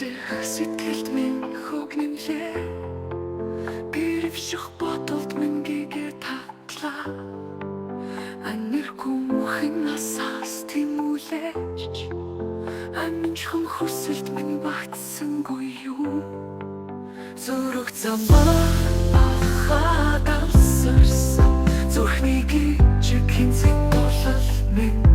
Сэтгэлд минь хөөгнөлээ Бирвших бодолд минь гээгээ татлаа Аниргүй мухын насаас тэмүүлээч Аминчхан хүсэлд минь багтсангүй юу Зүрх замаа ахаад алсарсан Зүрхний гिचг хинцэг болол минь